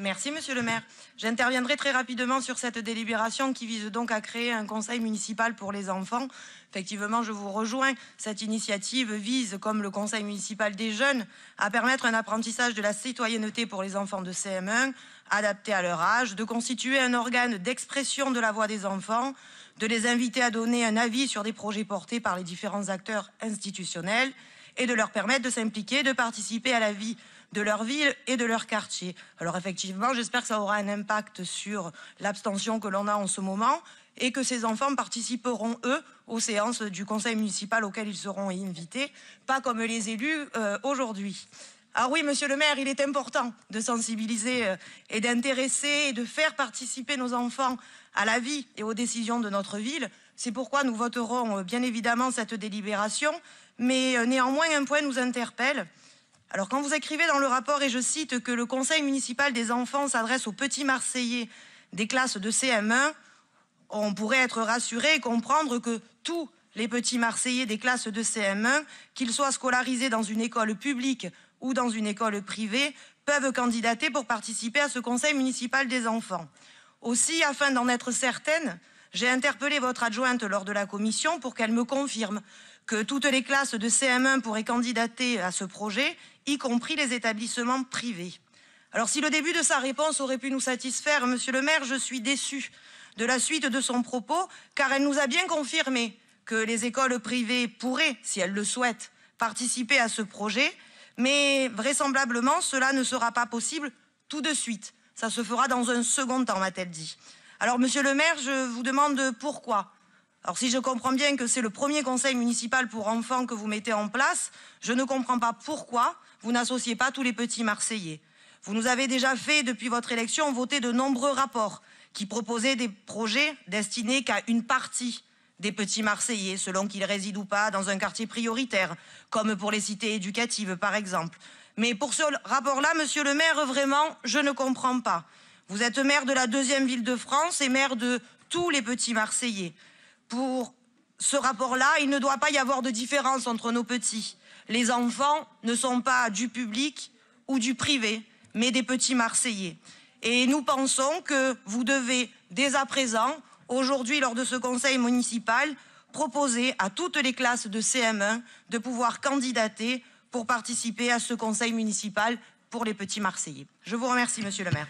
Merci, monsieur le maire. J'interviendrai très rapidement sur cette délibération qui vise donc à créer un conseil municipal pour les enfants. Effectivement, je vous rejoins. Cette initiative vise, comme le conseil municipal des jeunes, à permettre un apprentissage de la citoyenneté pour les enfants de CM1, adapté à leur âge, de constituer un organe d'expression de la voix des enfants, de les inviter à donner un avis sur des projets portés par les différents acteurs institutionnels et de leur permettre de s'impliquer, de participer à la vie de leur ville et de leur quartier. Alors effectivement, j'espère que ça aura un impact sur l'abstention que l'on a en ce moment et que ces enfants participeront, eux, aux séances du conseil municipal auxquelles ils seront invités, pas comme les élus aujourd'hui. Alors oui, monsieur le maire, il est important de sensibiliser et d'intéresser et de faire participer nos enfants à la vie et aux décisions de notre ville. C'est pourquoi nous voterons bien évidemment cette délibération, mais néanmoins un point nous interpelle. Alors quand vous écrivez dans le rapport, et je cite, que le conseil municipal des enfants s'adresse aux petits Marseillais des classes de CM1, on pourrait être rassuré et comprendre que tous les petits Marseillais des classes de CM1, qu'ils soient scolarisés dans une école publique ou dans une école privée, peuvent candidater pour participer à ce conseil municipal des enfants. Aussi, afin d'en être certaine, j'ai interpellé votre adjointe lors de la commission pour qu'elle me confirme que toutes les classes de CM1 pourraient candidater à ce projet, y compris les établissements privés. Alors si le début de sa réponse aurait pu nous satisfaire, monsieur le maire, je suis déçue de la suite de son propos, car elle nous a bien confirmé que les écoles privées pourraient, si elles le souhaitent, participer à ce projet, mais vraisemblablement cela ne sera pas possible tout de suite. Ça se fera dans un second temps, m'a-t-elle dit. Alors monsieur le maire, je vous demande pourquoi. Alors si je comprends bien que c'est le premier conseil municipal pour enfants que vous mettez en place, je ne comprends pas pourquoi vous n'associez pas tous les petits Marseillais. Vous nous avez déjà fait, depuis votre élection, voter de nombreux rapports qui proposaient des projets destinés qu'à une partie des petits Marseillais, selon qu'ils résident ou pas dans un quartier prioritaire, comme pour les cités éducatives par exemple. Mais pour ce rapport-là, monsieur le maire, vraiment, je ne comprends pas. Vous êtes maire de la 2e ville de France et maire de tous les petits Marseillais. Pour ce rapport-là, il ne doit pas y avoir de différence entre nos petits. Les enfants ne sont pas du public ou du privé, mais des petits Marseillais. Et nous pensons que vous devez, dès à présent, aujourd'hui lors de ce conseil municipal, proposer à toutes les classes de CM1 de pouvoir candidater pour participer à ce conseil municipal pour les petits Marseillais. Je vous remercie, monsieur le maire.